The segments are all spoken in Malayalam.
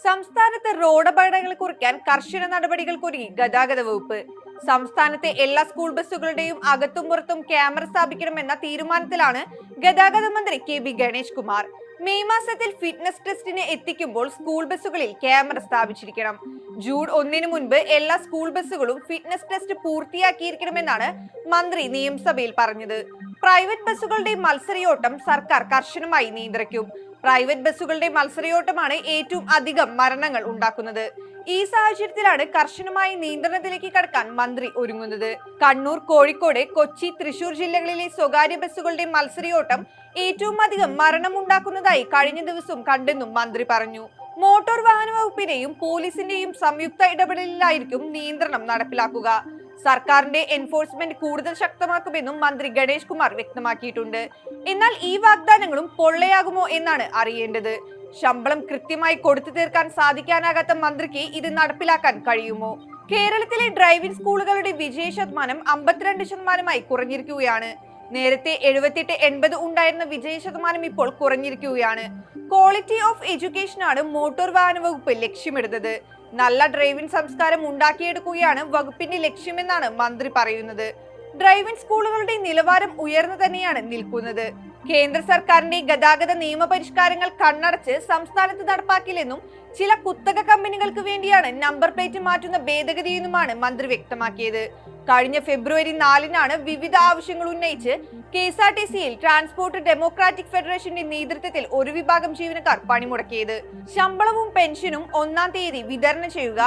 സംസ്ഥാനത്ത് റോഡ് അപകടങ്ങൾ കുറയ്ക്കാൻ കർശന നടപടികൾക്കൊരുങ്ങി ഗതാഗത വകുപ്പ്. സംസ്ഥാനത്തെ എല്ലാ സ്കൂൾ ബസ്സുകളുടെയും അകത്തും പുറത്തും ക്യാമറ സ്ഥാപിക്കണമെന്ന തീരുമാനത്തിലാണ് ഗതാഗത മന്ത്രി കെ ഗണേഷ് കുമാർ. മെയ് മാസത്തിൽ ഫിറ്റ്നസ് ടെസ്റ്റിന് എത്തിക്കുമ്പോൾ സ്കൂൾ ബസ്സുകളിൽ ക്യാമറ സ്ഥാപിച്ചിരിക്കണം. ജൂൺ 1 മുൻപ് എല്ലാ സ്കൂൾ ബസ്സുകളും ഫിറ്റ്നസ് ടെസ്റ്റ് പൂർത്തിയാക്കിയിരിക്കണമെന്നാണ് മന്ത്രി നിയമസഭയിൽ പറഞ്ഞത്. പ്രൈവറ്റ് ബസ്സുകളുടെ മത്സരയോട്ടം സർക്കാർ കർശനമായി നിയന്ത്രിക്കും. പ്രൈവറ്റ് ബസ്സുകളുടെ മത്സരയോട്ടമാണ് ഏറ്റവും അധികം മരണങ്ങൾ ഉണ്ടാക്കുന്നത്. ഈ സാഹചര്യത്തിലാണ് കർശനമായ നിയന്ത്രണത്തിലേക്ക് കടക്കാൻ മന്ത്രി ഒരുങ്ങുന്നത്. കണ്ണൂർ, കോഴിക്കോട്, കൊച്ചി, തൃശൂർ ജില്ലകളിലെ സ്വകാര്യ ബസ്സുകളുടെ മത്സരയോട്ടം ഏറ്റവും അധികം മരണമുണ്ടാക്കുന്നതായി കഴിഞ്ഞ ദിവസം കണ്ടെന്നും മന്ത്രി പറഞ്ഞു. മോട്ടോർ വാഹന വകുപ്പിന്റെയും പോലീസിന്റെയും സംയുക്ത ഇടപെടലിലായിരിക്കും നിയന്ത്രണം നടപ്പിലാക്കുക. സർക്കാരിന്റെ എൻഫോഴ്സ്മെന്റ് കൂടുതൽ ശക്തമാക്കുമെന്നും മന്ത്രി ഗണേഷ് കുമാർ വ്യക്തമാക്കിയിട്ടുണ്ട്. എന്നാൽ ഈ വാഗ്ദാനങ്ങളും പൊള്ളയാകുമോ എന്നാണ് അറിയേണ്ടത്. ശമ്പളം കൃത്യമായി കൊടുത്തു തീർക്കാൻ സാധിക്കാനാകാത്ത മന്ത്രിക്ക് ഇത് നടപ്പിലാക്കാൻ കഴിയുമോ? കേരളത്തിലെ ഡ്രൈവിംഗ് സ്കൂളുകളുടെ വിജയ ശതമാനം 52% കുറഞ്ഞിരിക്കുകയാണ്. നേരത്തെ 78-80 ഉണ്ടായിരുന്ന വിജയ ശതമാനം ഇപ്പോൾ കുറഞ്ഞിരിക്കുകയാണ്. ക്വാളിറ്റി ഓഫ് എഡ്യൂക്കേഷനാണ് മോട്ടോർ വാഹന വകുപ്പ് ലക്ഷ്യമിടുന്നത്. നല്ല ഡ്രൈവിംഗ് സംസ്കാരം ഉണ്ടാക്കിയെടുക്കുകയാണ് വകുപ്പിന്റെ ലക്ഷ്യമെന്നാണ് മന്ത്രി പറയുന്നത്. ഡ്രൈവിംഗ് സ്കൂളുകളുടെ നിലവാരം ഉയർന്നു തന്നെയാണ് നിൽക്കുന്നത്. കേന്ദ്ര സർക്കാരിന്റെ ഗതാഗത നിയമ പരിഷ്കാരങ്ങൾ കണ്ണടച്ച് സംസ്ഥാനത്ത് നടപ്പാക്കില്ലെന്നും ചില കുത്തക കമ്പനികൾക്ക് വേണ്ടിയാണ് നമ്പർ പ്ലേറ്റ് മാറ്റുന്ന ഭേദഗതിയെന്നുമാണ് മന്ത്രി വ്യക്തമാക്കിയത്. കഴിഞ്ഞ ഫെബ്രുവരി 4 വിവിധ ആവശ്യങ്ങൾ ഉന്നയിച്ച് KSRTCയിൽ ട്രാൻസ്പോർട്ട് ഡെമോക്രാറ്റിക് ഫെഡറേഷന്റെ നേതൃത്വത്തിൽ ഒരു വിഭാഗം ജീവനക്കാർ പണിമുടക്കിയത്. ശമ്പളവും പെൻഷനും 1-ാം തീയതി വിതരണം ചെയ്യുക,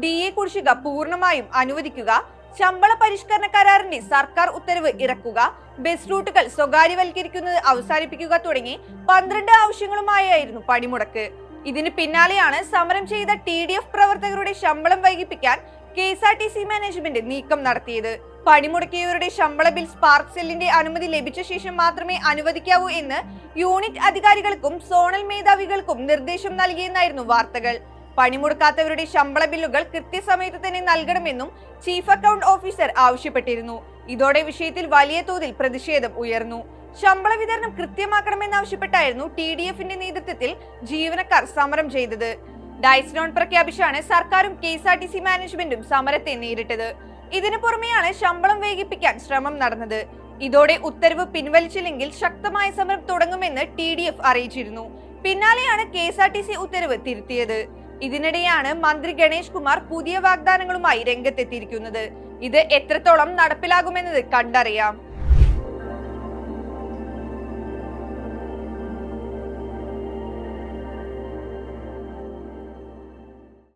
DA കുടിശ്ശിക പൂർണ്ണമായും അനുവദിക്കുക, ശമ്പള പരിഷ്കരണ കരാറിന്റെ സർക്കാർ ഉത്തരവ് ഇറക്കുക, ബസ് റൂട്ടുകൾ സ്വകാര്യവൽക്കരിക്കുന്നത് അവസാനിപ്പിക്കുക തുടങ്ങി 12 ആവശ്യങ്ങളുമായിരുന്നു പണിമുടക്ക്. ഇതിന് പിന്നാലെയാണ് സമരം ചെയ്ത TDF പ്രവർത്തകരുടെ ശമ്പളം വൈകിപ്പിക്കാൻ KSRTC മാനേജ്മെന്റ് നീക്കം നടത്തിയത്. പണിമുടക്കിയവരുടെ ശമ്പള ബിൽ സ്പാർക്ക് സെല്ലിന്റെ അനുമതി ലഭിച്ച ശേഷം മാത്രമേ അനുവദിക്കാവൂ എന്ന് യൂണിറ്റ് അധികാരികൾക്കും സോണൽ മേധാവികൾക്കും നിർദ്ദേശം നൽകിയെന്നായിരുന്നു വാർത്തകൾ. പണിമുടക്കാത്തവരുടെ ശമ്പള ബില്ലുകൾ കൃത്യസമയത്ത് തന്നെ നൽകണമെന്നും ചീഫ് അക്കൗണ്ട് ഓഫീസർ ആവശ്യപ്പെട്ടിരുന്നു. ഇതോടെ വിഷയത്തിൽ വലിയ തോതിൽ പ്രതിഷേധം ഉയർന്നു. ശമ്പള വിതരണം കൃത്യമാക്കണമെന്നാവശ്യപ്പെട്ടായിരുന്നു TDFന്റെ നേതൃത്വത്തിൽ ജീവനക്കാർ സമരം ചെയ്തത്. ഡയസ് നോൺ പ്രഖ്യാപിച്ചാണ് സർക്കാരും KSRTC മാനേജ്മെന്റും സമരത്തെ നേരിട്ടത്. ഇതിനു പുറമെയാണ് ശമ്പളം വൈകിപ്പിക്കാൻ ശ്രമം നടന്നത്. ഇതോടെ ഉത്തരവ് പിൻവലിച്ചില്ലെങ്കിൽ ശക്തമായ സമരം തുടങ്ങുമെന്ന് TDF അറിയിച്ചിരുന്നു. പിന്നാലെയാണ് KSRTC ഉത്തരവ് തിരുത്തിയത്. ഇതിനിടെയാണ് മന്ത്രി ഗണേഷ് കുമാർ പുതിയ വാഗ്ദാനങ്ങളുമായി രംഗത്തെത്തിയിരിക്കുന്നത്. ഇത് എത്രത്തോളം നടപ്പിലാകുമെന്നത് കണ്ടറിയാം.